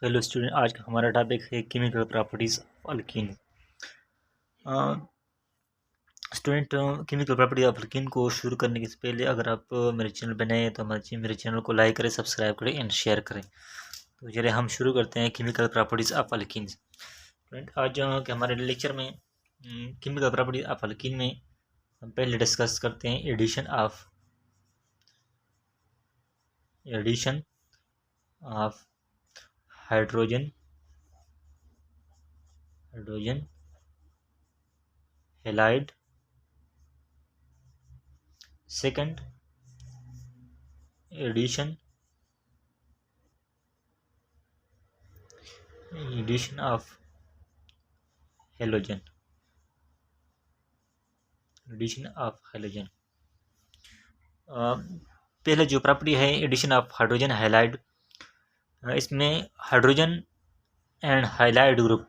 Hello student, आज का हमारा टॉपिक है chemical properties of alkyne. Student, chemical property of alkyne को शुरू करने से पहले अगर आप मेरे चैनल पर नए हैं तो मेरे चैनल को लाइक करें, सब्सक्राइब करें एंड शेयर करें। तो चलिए हम शुरू करते हैं chemical properties of alkyne. Student, आज के हमारे लेक्चर में केमिकल प्रॉपर्टीज ऑफ अल्कीन में हम पहले डिस्कस करते हैं addition of hydrogen halide. Second, addition of halogen. पहले जो प्रॉपर्टी है एडिशन ऑफ हाइड्रोजन हाइलाइड, इसमें हाइड्रोजन एंड हाइलाइड ग्रुप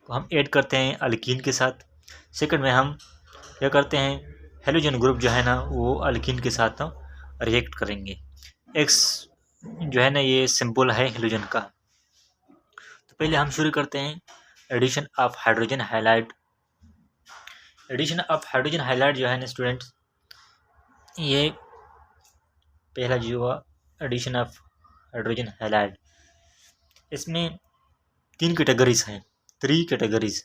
को हम ऐड करते हैं अल्कीन के साथ। सेकंड में हम क्या करते हैं, हेलोजन ग्रुप जो है ना वो अल्कीन के साथ रिएक्ट करेंगे। एक्स जो है ना ये सिंबल है हेलोजन का। तो पहले हम शुरू करते हैं addition of hydrogen halide. Addition of hydrogen halide जो है ना स्टूडेंट्स, ये पहला जो हुआ एडिशन ऑफ हाइड्रोजन हाइलाइड, इसमें 3 कैटेगरीज हैं, 3 कैटेगरीज।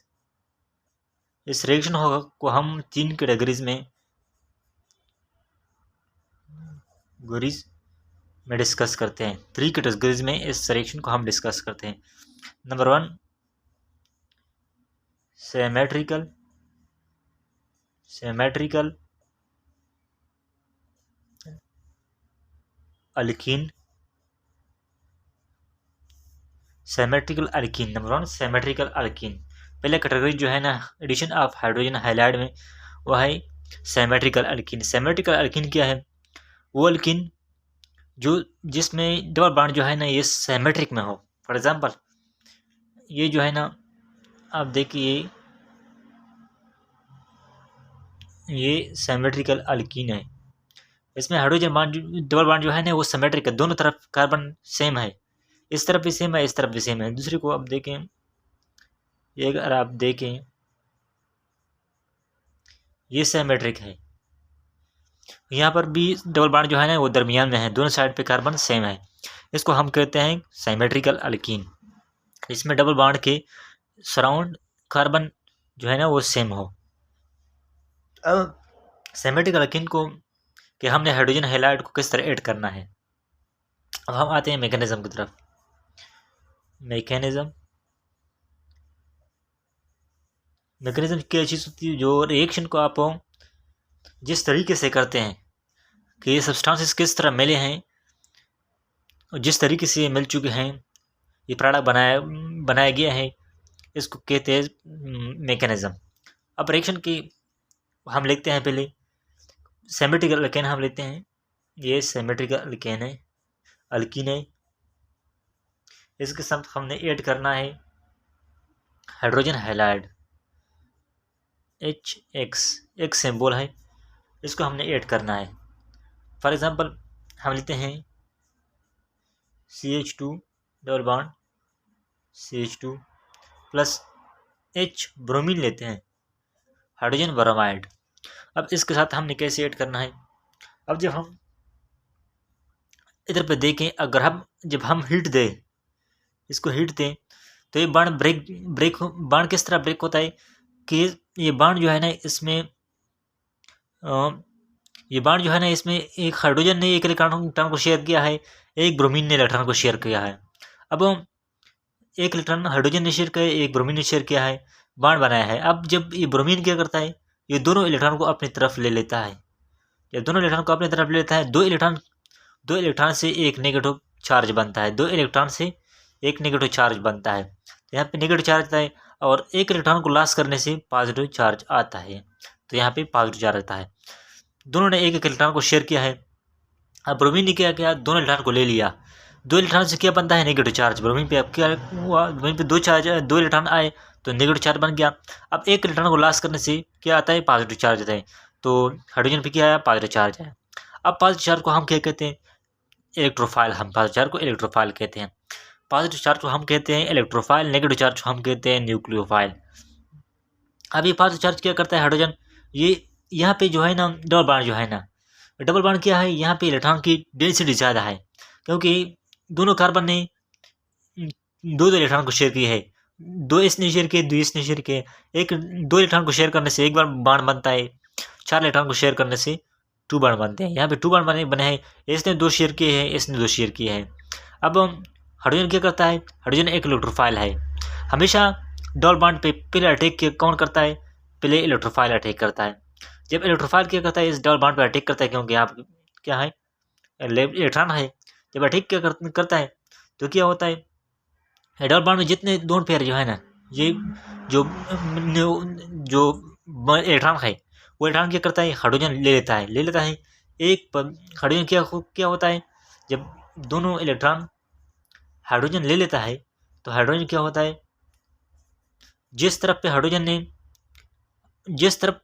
इस रिएक्शन को हम 3 कैटेगरीज में डिस्कस करते हैं। 3 कैटेगरीज में इस रिएक्शन को हम डिस्कस करते हैं। Number 1, symmetrical alkyne. Number 1 symmetrical alkyne. पहले कैटेगरी जो है ना एडिशन ऑफ हाइड्रोजन हाइलाइड में वो है सिमेट्रिकल अल्कीन। सिमेट्रिकल अल्कीन क्या है? वो अल्कीन जो जिसमें डबल बॉन्ड जो है ना ये सिमेट्रिक में हो। फॉर एग्जांपल ये जो है ना आप देखिए ये सिमेट्रिकल अल्कीन है। इसमें हाइड्रोजन बॉन्ड डबल बॉन्ड जो है ना वो सिमेट्रिक है, दोनों तरफ कार्बन सेम है, इस तरफ भी सेम है, इस तरफ भी सेम है। दूसरे को अब देखें, ये अगर आप देखें ये सिमेट्रिक है, यहाँ पर भी डबल बॉन्ड जो है ना वो दरमियान में है, दोनों साइड पे कार्बन सेम है। इसको हम कहते हैं सिमेट्रिकल अल्कीन। इसमें डबल बॉन्ड के सराउंड कार्बन जो है ना वो सेम हो। अब सिमेट्रिकल अल्कीन को कि हमने हाइड्रोजन हैलाइड को किस तरह ऐड करना है। अब हम आते हैं मैकेनिज्म की तरफ। मैकेनिज्म क्या चीज़ होती है? जो रिएक्शन को आप जिस तरीके से करते हैं कि ये सब्सटेंसेस किस तरह मिले हैं और जिस तरीके से ये मिल चुके हैं, ये प्रोडक्ट बनाया गया है, इसको कहते हैं मैकेनिज्म। अब रिएक्शन की हम लिखते हैं, पहले सिमेट्रिकल अल्कीन हम लेते हैं, ये सिमेट्रिकल अल्कीन है। इसके साथ हमने ऐड करना है हाइड्रोजन हैलाइड, HX एक सिंबल है, इसको हमने ऐड करना है। फॉर एग्जांपल हम लेते हैं CH2 double bond CH2 plus H bromine लेते हैं, हाइड्रोजन ब्रोमाइड। अब इसके साथ हमने कैसे ऐड करना है? अब जब हम इधर पे देखें, अगर जब हम इसको हीट दें तो ये बांड बांड किस तरह ब्रेक होता है कि ये बांड जो है ना इसमें एक हाइड्रोजन ने एक इलेक्ट्रॉन को शेयर किया है, एक ब्रोमीन ने इलेक्ट्रॉन को शेयर किया है। अब एक इलेक्ट्रॉन हाइड्रोजन ने शेयर किया है, एक ब्रोमीन ने शेयर किया है, बांड बनाया है। अब जब ये ब्रोमीन क्या करता है, ये दोनों इलेक्ट्रॉन को अपनी तरफ ले लेता है। जब दोनों इलेक्ट्रॉन को अपनी तरफ ले लेता है, दो इलेक्ट्रॉन से एक नेगेटिव चार्ज बनता है, तो यहाँ पे नेगेटिव चार्ज आता है, और एक इलेक्ट्रॉन को लॉस करने से पॉजिटिव चार्ज आता है, तो यहाँ पे पॉजिटिव चार्ज आता है। दोनों ने एक इलेक्ट्रॉन को शेयर किया है। अब ब्रोमीन ने क्या किया, दोनों इलेक्ट्रॉन को ले लिया, 2 इलेक्ट्रॉन से क्या बनता है, नेगेटिव चार्ज। ब्रोमीन पे अब क्या हुआ, ब्रोमीन पे 2 इलेक्ट्रॉन आए तो नेगेटिव चार्ज बन गया। अब एक इलेक्ट्रॉन को लॉस करने से क्या आता है, पॉजिटिव चार्ज आता है, तो हाइड्रोजन पे क्या आया, पॉजिटिव चार्ज आया। अब पॉजिटिव चार्ज को हम क्या कहते हैं, इलेक्ट्रोफाइल। हम पॉजिटिव चार्ज को इलेक्ट्रोफाइल कहते हैं। पॉजिटिव चार्ज को हम कहते हैं इलेक्ट्रोफाइल, नेगेटिव चार्ज को हम कहते हैं न्यूक्लियोफाइल। अब ये पॉजिटिव चार्ज क्या करता है हाइड्रोजन, ये यहाँ पे जो है ना डबल बॉन्ड जो है ना, डबल बॉन्ड क्या है, यहाँ पे इलेक्ट्रॉन की डेंसिटी ज़्यादा है, क्योंकि दोनों कार्बन ने दो इलेक्ट्रॉन को शेयर किए है, दो इसने शेयर किए, दो इसने शेयर किए। एक दो इलेक्ट्रॉन को शेयर करने से एक बार बॉन्ड बनता है, चार इलेक्ट्रॉन को शेयर करने से टू बॉन्ड बनते हैं। यहाँ पे टू बॉन्ड बने हैं, इसने दो शेयर किए हैं, इसने दो शेयर किए हैं। अब हाइड्रोजन क्या करता है, हाइड्रोजन एक इलेक्ट्रोफाइल है। हमेशा डबल बॉन्ड पे पहले अटैक कौन करता है, पहले इलेक्ट्रोफाइल अटैक करता है। जब इलेक्ट्रोफाइल क्या करता है, इस डबल बॉन्ड पे अटैक करता है, क्योंकि यहाँ क्या है इलेक्ट्रॉन है। जब अटैक क्या करता है तो क्या होता है, डबल बॉन्ड में जितने दोनों पेयर जो है ना, ये जो इलेक्ट्रॉन है वो इलेक्ट्रॉन क्या करता है, हाइड्रोजन ले लेता है एक हाइड्रोजन क्या होता है, जब दोनों इलेक्ट्रॉन हाइड्रोजन ले लेता है तो हाइड्रोजन क्या होता है, जिस तरफ पे हाइड्रोजन ने जिस तरफ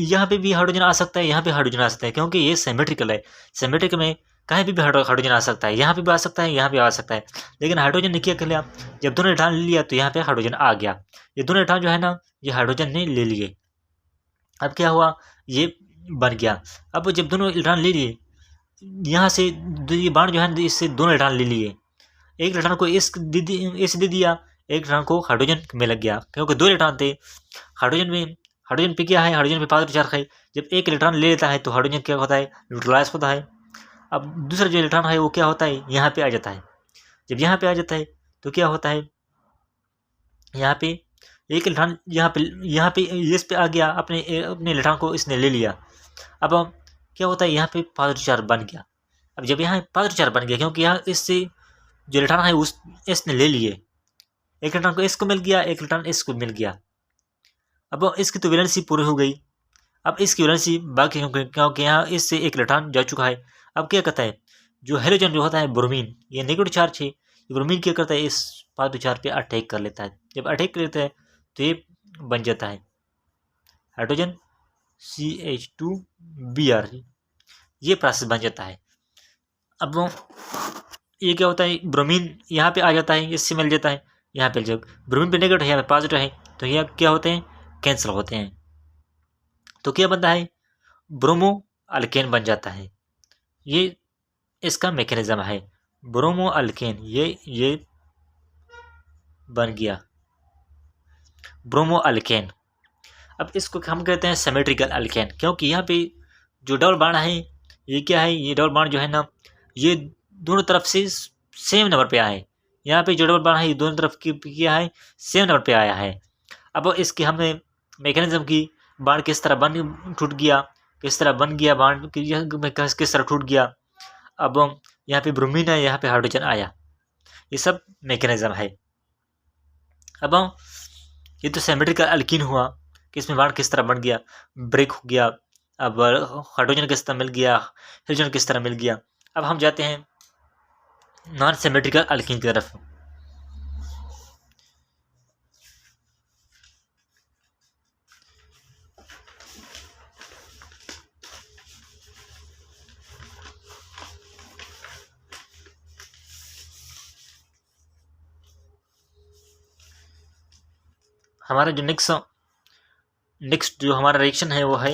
यहाँ पे भी हाइड्रोजन आ सकता है, यहाँ पे हाइड्रोजन आ सकता है, क्योंकि ये सिमेट्रिकल है। सिमेट्रिक में कहीं भी हाइड्रोजन आ सकता है, यहाँ पे भी आ सकता है, यहाँ पे आ सकता है। लेकिन हाइड्रोजन ने क्या कर लिया, जब दोनों इलेक्ट्रॉन ले लिया तो यहाँ पे हाइड्रोजन आ गया। ये दोनों इलेक्ट्रॉन जो है ना, ये हाइड्रोजन ने ले लिए। अब क्या हुआ, ये बन गया। अब जब दोनों इलेक्ट्रॉन ले लिए, यहाँ से ये बाण जो है इससे दोनों इलेक्ट्रॉन ले लिए, एक इलेक्ट्रॉन को इस दे दिया, एक इलेक्ट्रॉन को हाइड्रोजन में लग गया, क्योंकि दो इलेक्ट्रॉन थे। हाइड्रोजन पे क्या है, हाइड्रोजन पे पॉजिटिव चार्ज है। जब एक इलेक्ट्रॉन ले लेता है तो हाइड्रोजन क्या होता है, न्यूट्रलाइज होता है। अब दूसरा जो इलेक्ट्रॉन है वो क्या होता है, यहाँ पे आ जाता है। जब यहाँ पे आ जाता है तो क्या होता है, यहाँ पे एक इलेक्ट्रॉन यहाँ पे इस पे आ गया, अपने इलेक्ट्रॉन को इसने ले लिया। अब क्या होता है, यहाँ पे पॉजिटिव चार्ज बन गया। अब जब यहाँ पॉजिटिव चार्ज बन गया, क्योंकि यहाँ इससे जो इलेक्ट्रॉन है उस इसने ले लिए, एक इलेक्ट्रॉन को इसको मिल गया, एक इलेक्ट्रॉन इसको मिल गया। अब इसकी तो वैलेंसी पूरी हो गई। अब इसकी वैलेंसी बाकी, क्योंकि यहाँ इससे एक इलेक्ट्रॉन जा चुका है। अब क्या कहता है, जो हेलोजन जो होता है ब्रोमीन, ये नेगेटिव चार्ज है, ये ब्रोमीन क्या करता है, इस पॉजिटिव चार्ज पे अटैक कर लेता है। जब अटैक कर लेता है तो ये बन जाता है हाइड्रोजन CH2Br, ये प्रोसेस बन जाता है। अब ये क्या होता है, ब्रोमीन यहाँ पे आ जाता है, इससे मिल जाता है। यहाँ पे जब ब्रोमीन पे नेगेटिव है, यहाँ पे पॉजिटिव है, तो ये क्या होते हैं, कैंसिल होते हैं। तो क्या बनता है, ब्रोमो अल्केन बन जाता है। ये इसका मैकेनिज्म है, ब्रोमो अल्केन, ये बन गया ब्रोमो अल्केन। अब इसको हम कहते हैं सिमेट्रिकल अल्केन, क्योंकि यहाँ पे जो डबल बॉन्ड है ये क्या है, ये डबल बॉन्ड जो है ना, ये दोनों तरफ से सेम नंबर पे आया है। यहाँ पे जो डबल बॉन्ड है ये दोनों तरफ की क्या है, सेम नंबर पे आया है। अब इसके हमें मैकेनिज्म की, बॉन्ड किस तरह टूट गया, किस तरह बन गया बॉन्ड, किस तरह टूट गया। अब यहाँ पे ब्रोमीन है, यहाँ पे हाइड्रोजन आया, ये सब मैकेनिज्म है। अब ये तो सिमेट्रिकल अल्कीन हुआ कि इसमें बॉन्ड किस तरह बन गया, ब्रेक हो गया। अब हाइड्रोजन किस तरह मिल गया, हाइड्रोजन किस तरह मिल गया। अब हम जाते हैं नॉन सिमेट्रिकल अल्कीन की तरफ। हमारा जो नेक्स्ट जो हमारा रिएक्शन है वो है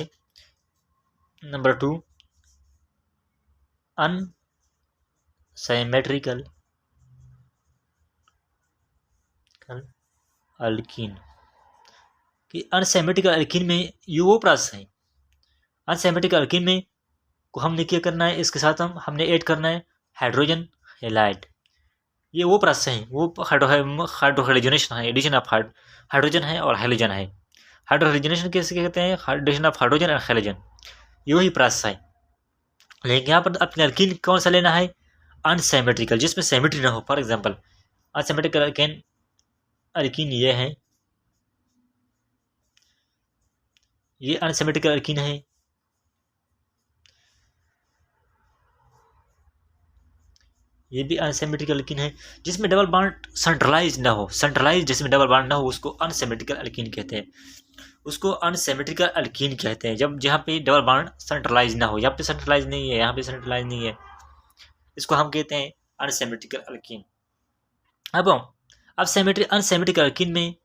नंबर 2, अनसिमेट्रिकल अल्कीन। कि अनसिमेट्रिकल अल्कीन में ये वो प्रोसेस है, अनसिमेट्रिकल अल्कीन में को हमने क्या करना है, इसके साथ हमने ऐड करना है हाइड्रोजन हैलाइड। ये वो प्रोसेस है, वो हाइड्रोहेलोजनेशन है, एडिशन ऑफ हाइड्रोजन है और हेलोजन है। हाइड्रोहेलोजनेशन कैसे कहते हैं, एडिशन ऑफ हाइड्रोजन और हेलोजन, ये वही प्रोसेस है। लेकिन यहाँ पर अपने अल्कीन कौन सा लेना है, अनसिमेट्रिकल, जिसमें सिमेट्री ना हो। फॉर एग्जांपल अनसिमेट्रिकल अल्कीन ये है, ये अनसिमेट्रिकल अल्कीन है। ये भी अनसिमेट्रिकल अल्कीन है, जिसमें डबल बॉन्ड सेंट्रलाइज ना हो, सेंट्रलाइज जिसमें डबल बॉन्ड ना हो उसको अनसिमेट्रिकल अल्कीन कहते हैं, उसको अनसिमेट्रिकल अल्कीन कहते हैं। जब जहाँ पे डबल बॉन्ड सेंट्रलाइज ना हो, यहाँ पे सेंट्रलाइज नहीं है, यहाँ पे सेंट्रलाइज नहीं है, इसको हम कहते हैं अनसिमेट्रिकल अल्कीन। अब सिमेट्रिक अनसिमेट्रिक एल्कीन में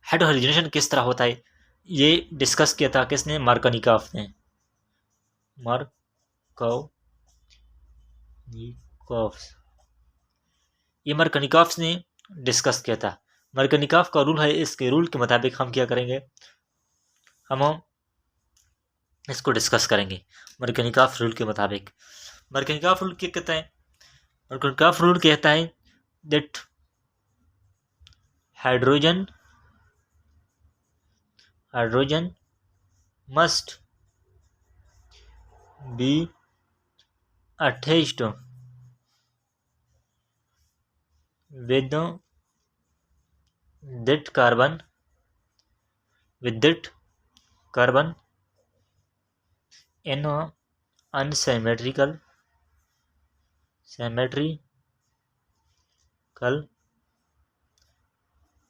हाइड्रोजनेशन किस तरह होता है, ये डिस्कस किया था किसने, मार्कोनिकॉफ ने। ये मार्कोनिकॉफ ने डिस्कस किया था। मार्कोनिकॉफ का रूल है, इसके रूल के मुताबिक हम क्या करेंगे, हम इसको डिस्कस करेंगे। मार्कोनिकॉफ रूल के मुताबिक, मार्कोनिकॉफ रूल क्या कहता है, मार्कोनिकॉफ रूल कहता है that hydrogen must be attached with that carbon in a unsymmetrical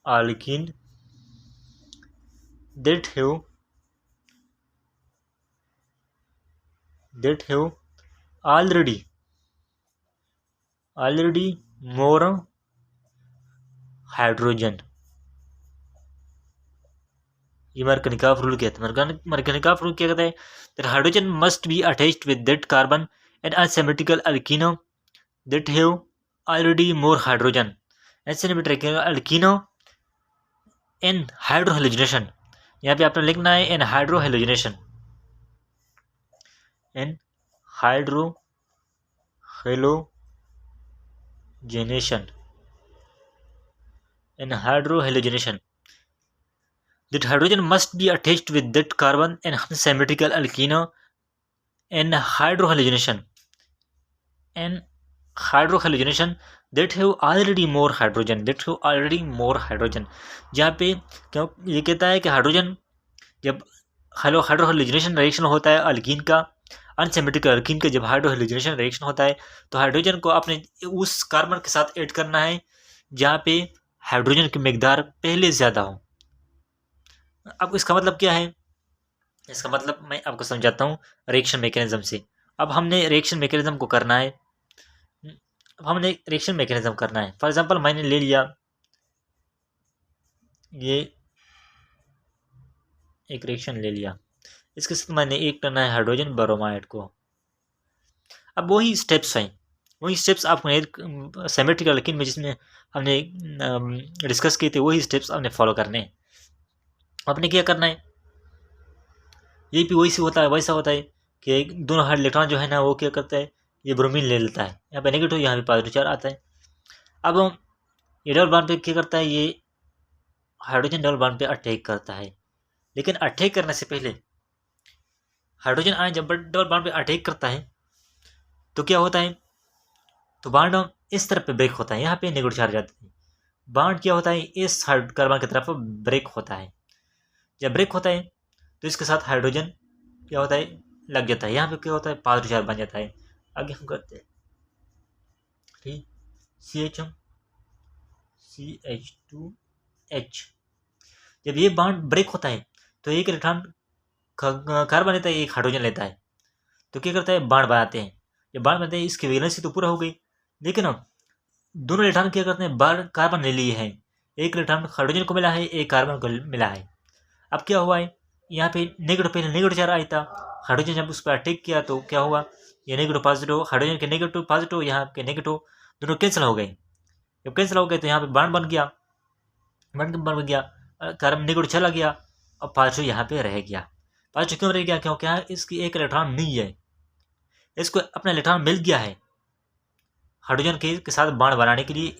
alkene that have already more hydrogen. ये मार्कोनिकॉफ रूल कहता है। मार्कोनिकॉफ रूल क्या कहता है, that hydrogen must be attached with that carbon and unsymmetrical अल्कीनो that have already more hydrogen. Unsymmetrical अल्कीनो in hydrohalogenation, यहाँ पे आपने लिखना है in hydrohalogenation, in hydrohalogenation that hydrogen must be attached with that carbon and unsymmetrical alkene and hydrohalogenition that have already more hydrogen, जहाँ पे क्यों ये कहता है कि हाइड्रोजन जब हाइड्रोहेलोजिनेशन रिएक्शन होता है अल्कीन का, अनसिमेट्रिकल अल्कीन का जब हाइड्रोहेलोजिनेशन रिएक्शन होता है तो हाइड्रोजन को अपने उस कार्बन के साथ ऐड करना है जहाँ पे हाइड्रोजन की मिकदार पहले ज़्यादा हो। अब इसका मतलब क्या है, इसका मतलब मैं आपको समझाता हूँ रिएक्शन मैकेनिज्म से। अब हमने रिएक्शन मैकेनिज्म को करना है, फॉर एग्जांपल मैंने ले लिया ये एक रिएक्शन ले लिया, इसके साथ मैंने एक करना है हाइड्रोजन ब्रोमाइड को। अब वही स्टेप्स आपको सिमेट्रिकल अल्कीन में जिसमें हमने डिस्कस किए थे वही स्टेप्स आपने फॉलो करने हैं। आपने क्या करना है, ये भी वैसा होता है कि दोनों हाइड्रोजन इलेक्ट्रॉन जो है ना वो क्या करता है, ये ब्रोमीन ले लेता है, यहाँ पे नेगेटिव यहाँ पे पॉजिटिव चार्ज आता है। अब ये डबल बॉन्ड पे क्या करता है, ये हाइड्रोजन डबल बॉन्ड पे अटैक करता है, लेकिन अटैक करने से पहले हाइड्रोजन आयन जब डबल बॉन्ड पे अटैक करता है तो क्या होता है, तो बॉन्ड इस तरफ पे ब्रेक होता है, यहाँ पे नेगेटिव चार्ज आता है, बॉन्ड क्या होता है इस कार्बन की तरफ ब्रेक होता है। जब ब्रेक होता है तो इसके साथ हाइड्रोजन क्या होता है, लग जाता है, यहाँ पे क्या होता है पॉजिटिव चार्ज बन जाता है। आगे हम करते हैं CH2H। जब ये बॉन्ड ब्रेक होता है तो एक इलेक्ट्रॉन कार्बन लेता है, एक हाइड्रोजन लेता है, तो क्या करता है बॉन्ड बनाते हैं। जब बॉन्ड बनाते हैं इसकी वैलेंसी तो पूरा हो गई, लेकिन अब दोनों इलेक्ट्रॉन क्या करते हैं बॉन्ड कार्बन ले लिए हैं, एक इलेक्ट्रॉन हाइड्रोजन को मिला है, एक कार्बन को मिला है। अब क्या हुआ है, यहाँ पे नेगेटिव पहले नेगेटिव चार्ज आया था, हाइड्रोजन जब उस पर अटैक किया तो क्या हुआ, ये नेगेटिव पॉजिटिव, हाइड्रोजन के नेगेटिव पॉजिटिव, यहाँ के नेगेटिव दोनों कैंसिल हो गए। जब कैंसिल हो गए तो यहाँ पे बॉन्ड बन गया, कार्बन नेगेटिव चला गया और पॉजिटिव यहाँ पे रह गया। पॉजिटिव क्यों रह गया, क्योंकि यहाँ इसकी एक इलेक्ट्रॉन नहीं है, इसको अपना इलेक्ट्रॉन मिल गया है हाइड्रोजन के साथ बॉन्ड बनाने के लिए।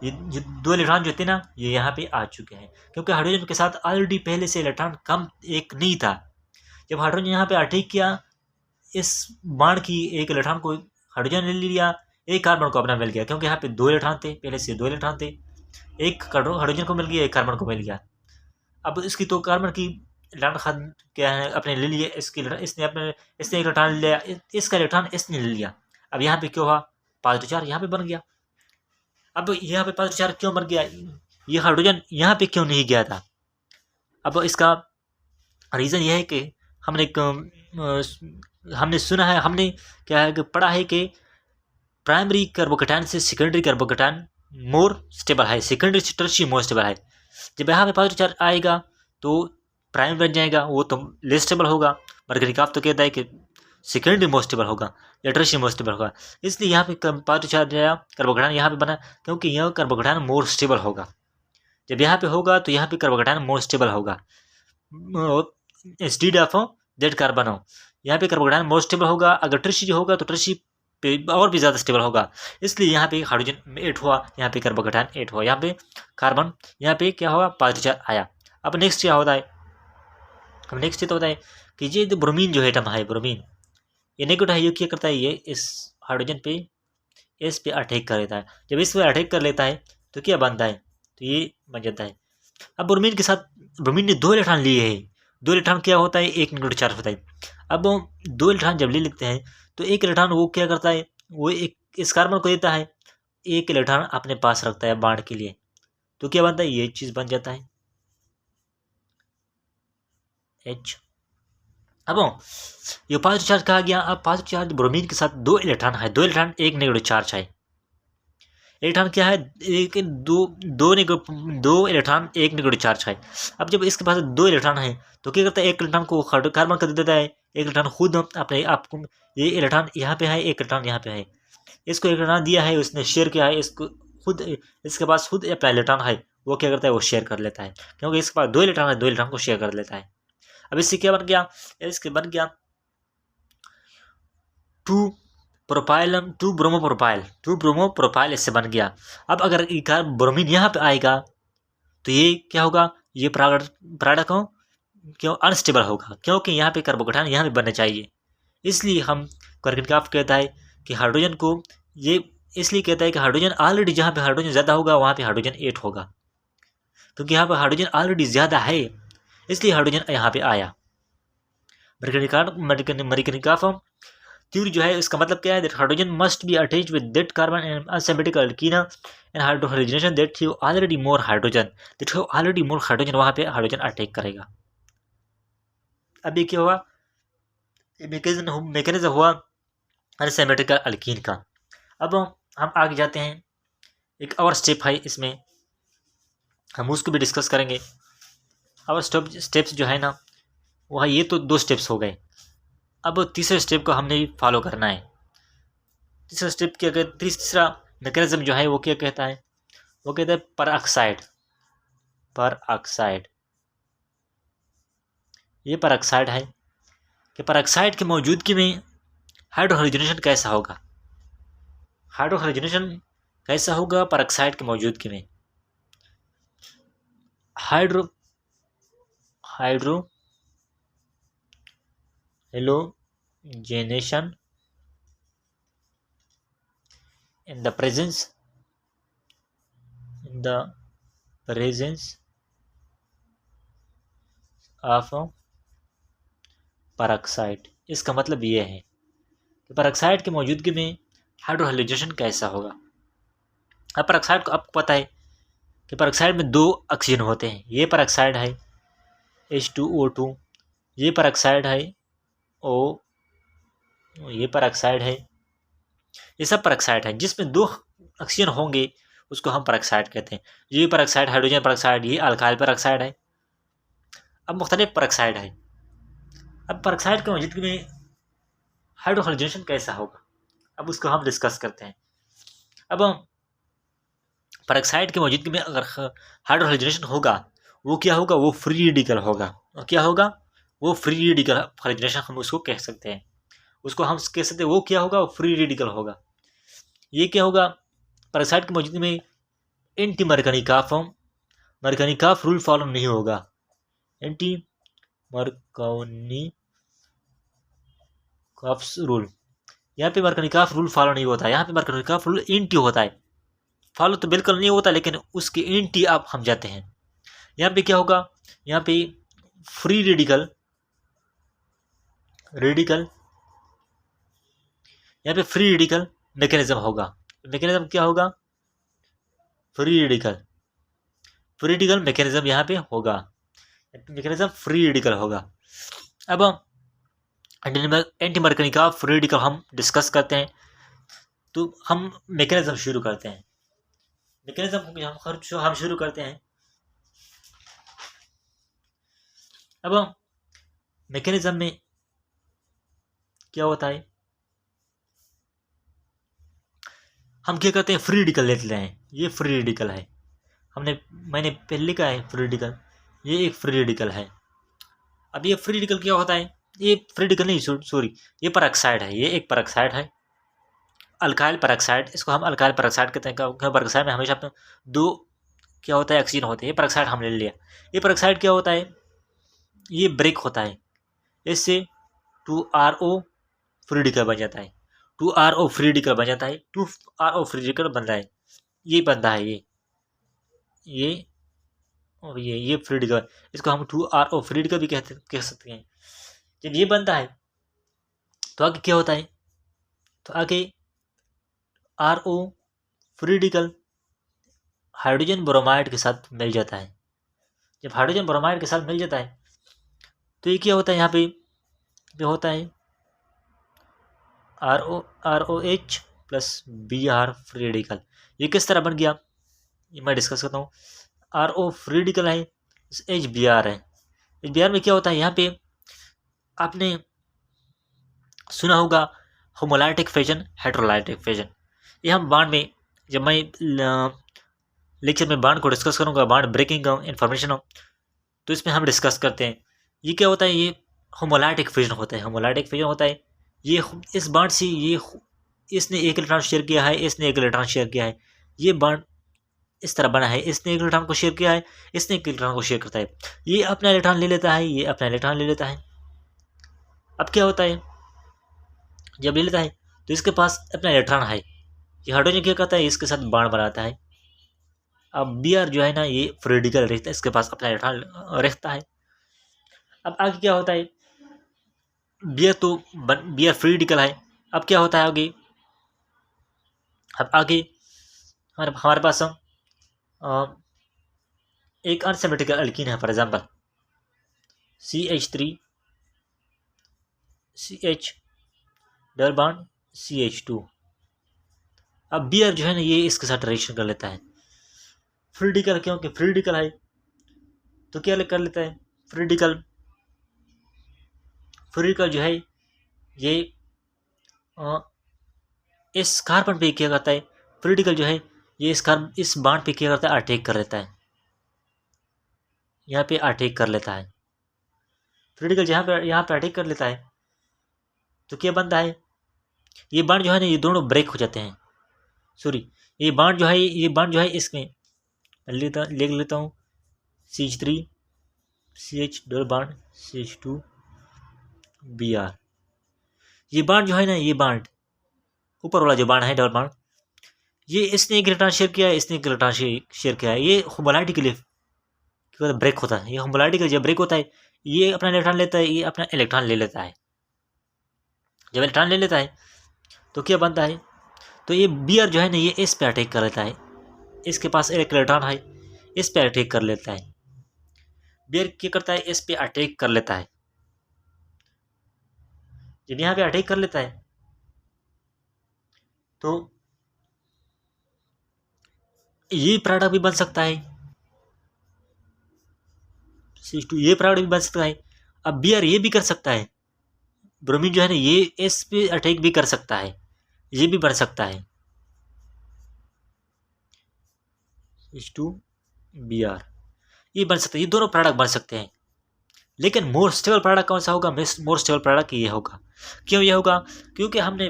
ये जो दो इलेक्ट्रॉन जो थे ना ये यहाँ पे आ चुके हैं, क्योंकि हाइड्रोजन के साथ ऑलरेडी पहले से इलेक्ट्रॉन कम एक नहीं था। जब हाइड्रोजन यहाँ पे अटैक किया, इस बॉन्ड की एक इलेक्ट्रॉन को हाइड्रोजन ले लिया, एक कार्बन को अपना मिल गया, क्योंकि यहाँ पे दो इलेक्ट्रॉन थे, पहले से दो इलेक्ट्रॉन थे, एक हाइड्रोजन को मिल गया, एक कार्बन को मिल गया। अब इसकी तो कार्बन की इलेक्ट्रॉन क्या है अपने ले लिए, इसने इलेक्ट्रॉन ले लिया, इसका इलेक्ट्रॉन इसने ले लिया। अब यहाँ पे क्या हुआ, पॉजिटिव चार्ज यहाँ पे बन गया। अब यहाँ पे पॉजिटिव चार्ज क्यों बन गया, ये हाइड्रोजन यहाँ पे क्यों नहीं गया था। अब इसका रीज़न यह है कि हमने सुना है, हमने क्या है कि पढ़ा है कि प्राइमरी कार्बोकैटायन से सेकेंडरी कार्बोकैटायन मोर स्टेबल है, सेकेंडरी से टर्शियरी मोर स्टेबल है। जब यहाँ पे पॉजिटिव चार्ज आएगा तो प्राइम बन जाएगा, वो तो लेस स्टेबल होगा। मरकरिकाफ तो कहता है कि सेकेंडरी मोर स्टेबल होगा या टर्शियरी मोर स्टेबल होगा, इसलिए यहाँ पे पॉजिटिव चार्ज आया, कार्बोकेटायन यहाँ पे बना, क्योंकि यह कार्बोकेटायन मोर स्टेबल होगा। जब यहाँ पे होगा तो यहाँ पे कार्बोकेटायन मोर स्टेबल होगा, इंस्टीड ऑफ दैट कार्बन हो। यहाँ पे कार्बोकेटायन मोर स्टेबल होगा, अगर टर्शियरी होगा तो टर्शियरी पे और भी ज़्यादा स्टेबल होगा, इसलिए यहाँ पे हाइड्रोजन ऐड हुआ, यहाँ पे कार्बोकेटायन ऐड हुआ, यहाँ पे कार्बन, यहाँ पे क्या हुआ, पॉजिटिव चार्ज आया। अब नेक्स्ट क्या होता है, अब नेक्स्ट ये तो होता है कि ये जो ब्रोमीन जो एटम है, ब्रोमीन ये नेगेटिव है, ये क्या करता है, ये इस हाइड्रोजन पे इस पे अटैक कर लेता है। जब इस पे अटैक कर लेता है तो क्या बनता है, तो ये बन जाता है। अब ब्रोमीन के साथ ब्रोमीन ने 2 इलेक्ट्रॉन लिए हैं, 2 इलेक्ट्रॉन क्या होता है, एक नेगेटिव चार्ज होता है। अब 2 इलेक्ट्रॉन जब ले लेते हैं तो एक इलेक्ट्रॉन वो क्या करता है, वो एक इस कार्बन को देता है, एक इलेक्ट्रॉन अपने पास रखता है बांड के लिए, तो क्या बनता है, ये चीज़ बन जाता है H। अब ये पॉजिटिव चार्ज कहा गया। अब पॉजिटिव चार्ज ब्रोमीन के साथ 2 इलेक्ट्रॉन है, 2 इलेक्ट्रॉन एक नेगेटिव चार्ज है। इलेक्ट्रॉन क्या है, एक दो इलेक्ट्रॉन एक नेगेटिव चार्ज है। अब जब इसके पास 2 इलेक्ट्रॉन है तो क्या करता है, एक इलेक्ट्रॉन को कार्बन कर देता है, एक इलेक्ट्रॉन खुद अपने आपको, ये इलेक्ट्रॉन यहाँ पे है, एक इलेक्ट्रॉन यहाँ पे है, इसको इलेक्ट्रॉन दिया है, उसने शेयर किया है, इसको खुद, इसके पास खुद अपना इलेक्ट्रॉन है, वो क्या करता है, वो शेयर कर लेता है, क्योंकि इसके पास 2 इलेक्ट्रॉन है, 2 इलेक्ट्रॉन को शेयर कर लेता है। अब इससे क्या बन गया, इसके बन गया 2 प्रोपाइलम, 2 ब्रोमोप्रोपाइल, 2 ब्रोमोप्रोपाइल इससे बन गया। अब अगर ब्रोमीन यहाँ पे आएगा तो ये क्या होगा, ये प्रोडक्ट हो क्यों अनस्टेबल होगा, क्योंकि यहाँ पे कार्बोकेटायन यहाँ पे बनने चाहिए। इसलिए हम कर्कनकाफ कहता है कि हाइड्रोजन को ये इसलिए कहता है कि हाइड्रोजन ऑलरेडी, जहाँ पे हाइड्रोजन ज़्यादा होगा वहाँ पे हाइड्रोजन 8 होगा, क्योंकि यहाँ पे हाइड्रोजन ऑलरेडी ज़्यादा है, इसलिए हाइड्रोजन यहाँ पे आया। मरकनिकाफ थ्योरी जो है इसका मतलब क्या है, that hydrogen must be attached with that carbon and asymmetric alkyne and hydrogenation that have already more hydrogen, that have already more hydrogen, वहाँ पे हाइड्रोजन अटैक करेगा। अब ये क्या हुआ, मैकेनिज्म हुआ अनसिमेट्रिकल अल्कीन का। अब हम आगे जाते हैं, एक और स्टेप है इसमें, हम उसको भी डिस्कस करेंगे। और स्टेप्स जो है ना, वह ये तो 2 स्टेप्स हो गए। अब तीसरे स्टेप को हमने फॉलो करना है। तीसरा स्टेप क्या कहता है, तीसरा मैकेनिज्म जो है वो क्या कहता है, वो कहता है परऑक्साइड। परऑक्साइड, ये परऑक्साइड है कि परऑक्साइड की मौजूदगी में हाइड्रोजनेशन कैसा होगा, हाइड्रोजनेशन कैसा होगा परऑक्साइड की मौजूदगी में। Hydrogenation in the presence of peroxide. इसका मतलब ये है कि परऑक्साइड की मौजूदगी में हाइड्रोजनेशन कैसा होगा। अब परऑक्साइड को आपको पता है कि परऑक्साइड में 2 ऑक्सीजन होते हैं, ये परऑक्साइड है H2O2, ये परऑक्साइड है O, ये परऑक्साइड है, ये सब परऑक्साइड है जिसमें 2 ऑक्सीजन होंगे, उसको हम परऑक्साइड कहते हैं। ये परऑक्साइड हाइड्रोजन परऑक्साइड, ये अल्काइल परऑक्साइड है। अब मुख्तलिफ परऑक्साइड है। अब परऑक्साइड की मौजूदगी में हाइड्रोजनेशन कैसा होगा, अब उसको हम डिस्कस करते हैं। अब परऑक्साइड की मौजूदगी में अगर हाइड्रोजनेशन होगा, वो क्या होगा, वो फ्री रेडिकल होगा। और क्या होगा, वो फ्री रेडिकल हाइड्रोजनेशन हम उसको कह सकते हैं, उसको हम कह सकते हैं वो क्या होगा, वो फ्री रेडिकल होगा। ये क्या होगा, परऑक्साइड की मौजूदगी में एंटी मरकनिकाफ रूल फॉलो नहीं होगा। एंटी मरकनिकाफ रूल, यहाँ पे मरकनिकाफ रूल फॉलो नहीं होता है, यहाँ पे मरकनिकाफ रूल एंटी होता है। फॉलो तो बिल्कुल नहीं होता, लेकिन उसके एंटी आप हम जाते हैं। यहाँ पे क्या होगा, यहाँ पे फ्री रेडिकल यहाँ पे फ्री रेडिकल मैकेनिज्म होगा। मैकेनिज्म क्या होगा, फ्री रेडिकल मैकेनिज्म यहाँ पे होगा, मैकेनिज्म फ्री रेडिकल होगा। अब एंटी मरकनिकाफ फ्री रेडिकल हम डिस्कस करते हैं, तो हम मैकेनिज्म शुरू करते हैं। मैकेनिज्म हम शुरू करते हैं। अब मैकेनिज्म में क्या होता है, हम क्या करते हैं, फ्री रेडिकल लेते हैं। ये फ्री रेडिकल है, मैंने पहले लिखा है फ्री रेडिकल, ये एक फ्री रेडिकल है। अब ये फ्री रेडिकल क्या होता है, ये फ्री रेडिकल नहीं, सॉरी, ये परऑक्साइड है, ये एक परऑक्साइड है, अल्काइल परऑक्साइड। इसको हम अल्काइल परऑक्साइड कहते हैं, क्योंकि परऑक्साइड में हमेशा अपने दो क्या होता है, ऑक्सीजन होते हैं। ये परऑक्साइड हमने ले लिया। ये परऑक्साइड क्या होता है, ये ब्रेक होता है, इससे 2RO फ्री रेडिकल बन जाता है, 2RO फ्री रेडिकल बन जाता है, 2RO फ्री रेडिकल बन रहा है, ये बनता है, ये और ये फ्री रेडिकल। इसको हम 2RO फ्री रेडिकल भी कह सकते हैं। जब ये बनता है तो आगे क्या होता है, तो आगे RO free radical hydrogen bromide के साथ मिल जाता है। जब हाइड्रोजन ब्रोमाइड के साथ मिल जाता है तो ये क्या होता है, यहाँ पे होता है ROH plus Br free radical. ये किस तरह बन गया, ये मैं डिस्कस करता हूँ। RO फ्री रेडिकल है, HBr है। HBr में क्या होता है, यहाँ पे आपने सुना होगा होमोलाइटिक फिजन, हेटेरोलाइटिक फिजन। ये हम बांड में, जब मैं लेक्चर में बांड को डिस्कस करूँगा, बांड ब्रेकिंग का इन्फॉर्मेशन हो, तो इसमें हम डिस्कस करते हैं। ये क्या होता है, ये होमोलाइटिक फिजन होता है, होमोलाइटिक फिजन होता है। ये इस बांड से ये इसने एक इलेक्ट्रॉन शेयर किया है, इसने एक इलेक्ट्रॉन शेयर किया है, ये बांड इस तरह बना है, इसने एक इलेक्ट्रॉन को शेयर किया है, इसने एक इलेक्ट्रॉन को शेयर करता है, ये अपना इलेक्ट्रॉन ले लेता है, ये अपना इलेक्ट्रॉन ले लेता है। अब क्या होता है, जब ले लेता है तो इसके पास अपना इलेक्ट्रॉन है, ये हाइड्रोजन क्या करता है, इसके साथ बांड बनाता है। अब Br जो है ना, ये फ्री रेडिकल रहता है, इसके पास अपना इलेक्ट्रॉन रहता है। अब आगे क्या होता है, Br फ्री रेडिकल है। अब क्या होता है आगे, अब आगे हमारे पास एक अनसिमेट्रिकल अल्कीन है, for example CH3 CH double bond CH2। अब Br जो है ना, ये इसके साथ रिएक्शन कर लेता है फ्री रेडिकल, क्योंकि फ्री रेडिकल है तो क्या कर लेता है, फ्री रेडिकल जो है ये इस कार्बन पे क्या करता है, फ्री रेडिकल जो है ये इस बांड पे क्या करता है, अटैक कर लेता है, यहाँ पे अटैक कर लेता है। फ्री रेडिकल यहाँ पे अटैक कर लेता है तो क्या बनता है, ये बांड जो है ना, ये दोनों ब्रेक हो जाते हैं। सॉरी, ये बांड जो है इसमें लिख लेता हूँ CH3 CH double bond CH2 Br। ये बांड जो है ना, ये बांड ऊपर वाला जो बांड है डबल बॉन्ड, ये इसने एक इलेक्ट्रॉन शेयर किया है, इसने एक इलेक्ट्रॉन शेयर किया है, ये होमोलैरिटी के लिए ब्रेक होता है। ये होमोलैरिटी का जब ब्रेक होता है, ये अपना इलेक्ट्रॉन लेता है, ये अपना इलेक्ट्रॉन ले लेता है। जब इलेक्ट्रॉन ले लेता है तो क्या बनता है, तो ये Br जो है ना, ये इस पे अटैक कर लेता है, इसके पास एक इलेक्ट्रॉन है, इस पे अटैक कर लेता है। Br क्या करता है, इस पे अटैक कर लेता है। जब यहाँ पे अटैक कर लेता है तो ये प्रोडक्ट भी बन सकता है, CH2 ये प्रोडक्ट भी बन सकता है। अब Br ये भी कर सकता है, ब्रोमीन जो है ना, ये इस पे अटैक भी कर सकता है, ये भी बन सकता है H2 Br, ये बन सकता है, ये दोनों प्रोडक्ट बन सकते हैं। लेकिन मोर स्टेबल प्रोडक्ट कौन सा होगा, मोर स्टेबल प्रोडक्ट ये होगा। क्यों ये होगा, क्योंकि हमने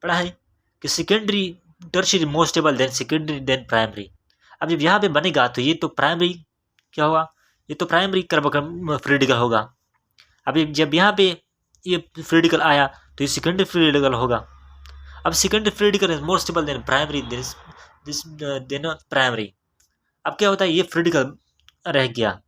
पढ़ा है कि secondary tertiary more stable than secondary than primary. अब जब यहाँ पे बनेगा तो ये तो प्राइमरी क्या होगा, ये तो प्राइमरी कार्बन फ्री रेडिकल होगा। अब जब यहाँ पे ये फ्री रेडिकल आया तो ये सेकेंडरी फ्री रेडिकल होगा। अब secondary free radical is more stable than primary than primary. अब क्या होता है, ये फ्री रेडिकल रह गया,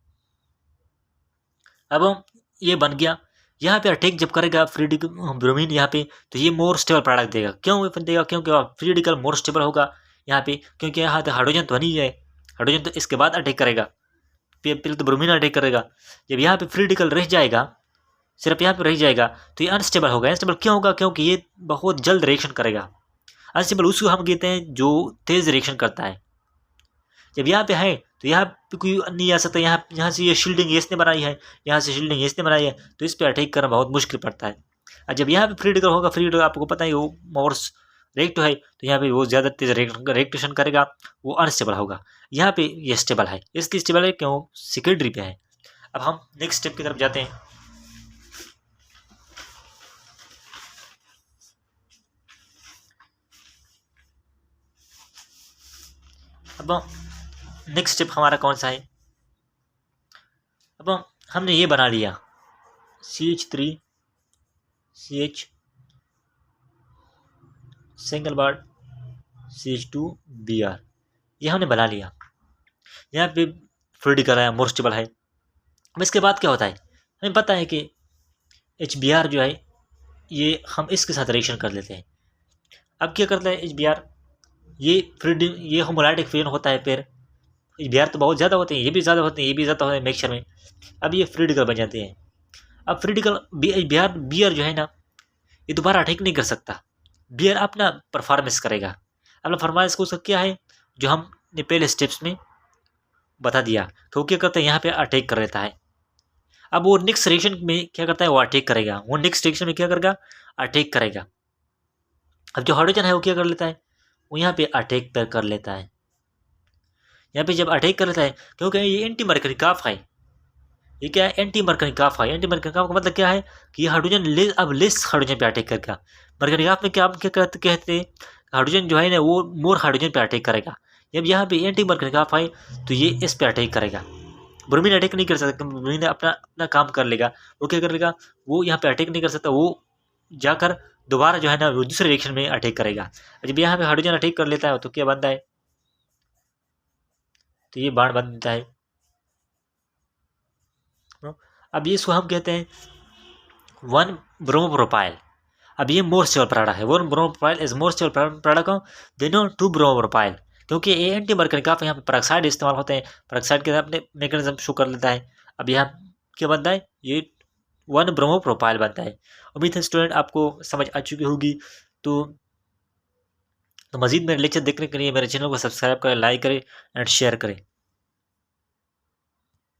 अब ये बन गया। यहाँ पे अटैक जब करेगा फ्री रेडिकल ब्रोमीन यहाँ पे, तो ये मोर स्टेबल प्रोडक्ट देगा। क्यों देगा, क्योंकि फ्री रेडिकल मोर स्टेबल होगा यहाँ पे, क्योंकि यहाँ तो हाइड्रोजन तो नहीं है, हाइड्रोजन तो इसके बाद अटैक करेगा, पहले तो ब्रोमीन अटैक करेगा। जब यहाँ पे फ्री रेडिकल रह जाएगा, सिर्फ यहाँ पे रह जाएगा, तो ये अनस्टेबल होगा। अनस्टेबल क्यों होगा, क्योंकि ये बहुत जल्द रिएक्शन करेगा। अनस्टेबल उसको हम कहते हैं जो तेज रिएक्शन करता है, जब यहाँ पे है तो यहाँ पे कोई नहीं आ सकता। यहाँ से ये शील्डिंग इसने बनाई है, यहाँ से शील्डिंग इसने बनाई है, तो इस पर अटैक करना बहुत मुश्किल पड़ता है। और जब यहाँ पे फ्री डिगर होगा, फ्री डिगर आपको पता है वो मोर्स रेक्ट है, तो यहाँ पे वो ज़्यादा तेज रेक्टेशन करेगा, वो अनस्टेबल होगा। यहाँ पे ये स्टेबल है, इसलिए स्टेबल है क्यों, सेकेंडरी पे है। अब हम नेक्स्ट स्टेप की तरफ जाते हैं। अब नेक्स्ट स्टेप हमारा कौन सा है। अब हमने ये बना लिया CH3 CH single bond CH2 Br, ये हमने बना लिया। यहाँ पे फ्री डिगर है, मोर स्टेबल है। अब इसके बाद क्या होता है, हमें पता है कि HBr जो है ये हम इसके साथ रिएक्शन कर लेते हैं। अब क्या करता है HBr, ये होमोलाइटिक फ्यूजन होता है, फिर HBr तो बहुत ज़्यादा होते हैं, ये भी ज़्यादा होते हैं, ये भी ज़्यादा होते हैं मिक्सचर में। अब ये फ्री डिगर बन जाते हैं। अब फ्री डिगर Br जो है ना, ये दोबारा अटैक नहीं कर सकता। Br अपना परफॉर्मेंस करेगा। अपना परफॉर्मेंस को क्या है, जो हमने पहले स्टेप्स में बता दिया, तो क्या करता है यहाँ पे अटैक कर लेता है। अब वो नेक्स्ट रिएक्शन में क्या करता है, वो अटैक करेगा। वो नेक्स्ट रिएक्शन में क्या करेगा, अटैक करेगा। अब जो हाइड्रोजन है वो क्या कर लेता है, वो यहाँ पे अटैक कर लेता है। यहाँ पे जब अटैक कर लेता है, क्योंकि ये एंटी मरकरी काफ है, ये क्या है, एंटी मरकरी काफ है। एंटी मरकरी काफ का मतलब क्या है कि ये हाइड्रोजन अब लेस हाइड्रोजन पे अटैक करेगा। मरकरी काफ में क्या कहते हैं, हाइड्रोजन जो है ना वो मोर हाइड्रोजन पे अटैक करेगा। जब यहाँ पे एंटी मरकरी काफ है तो ये इस पे अटैक करेगा। ब्रोमीन अटैक नहीं कर सकता, ब्रोमीन अपना अपना काम कर लेगा। वो क्या कर लेगा, वो यहाँ पे अटैक नहीं कर सकता, वो जाकर दोबारा जो है ना वो दूसरे रिएक्शन में अटैक करेगा। जब यहाँ पे हाइड्रोजन अटैक कर लेता है तो क्या बनता है, तो ये बाण बनता है। अब ये इसको हम कहते हैं 1 ब्रोमोप्रोपाइल। अब ये मोर स्टेबल प्रोडक्ट है। 1 bromopropyl is more stable product than 2 bromopropyl, क्योंकि ये एंटी मरकरी काफ यहाँ पे पेरोक्साइड इस्तेमाल होते हैं, पेरोक्साइड के अपने मैकेनिज्म शो कर लेता है। अब यहाँ क्या बनता है, ये 1 ब्रोमोप्रोपाइल बनता है। उम्मीद है स्टूडेंट आपको समझ आ चुकी होगी। तो मजीद मेरे लेक्चर देखने के लिए मेरे चैनल को सब्सक्राइब करें, लाइक करें एंड शेयर करें।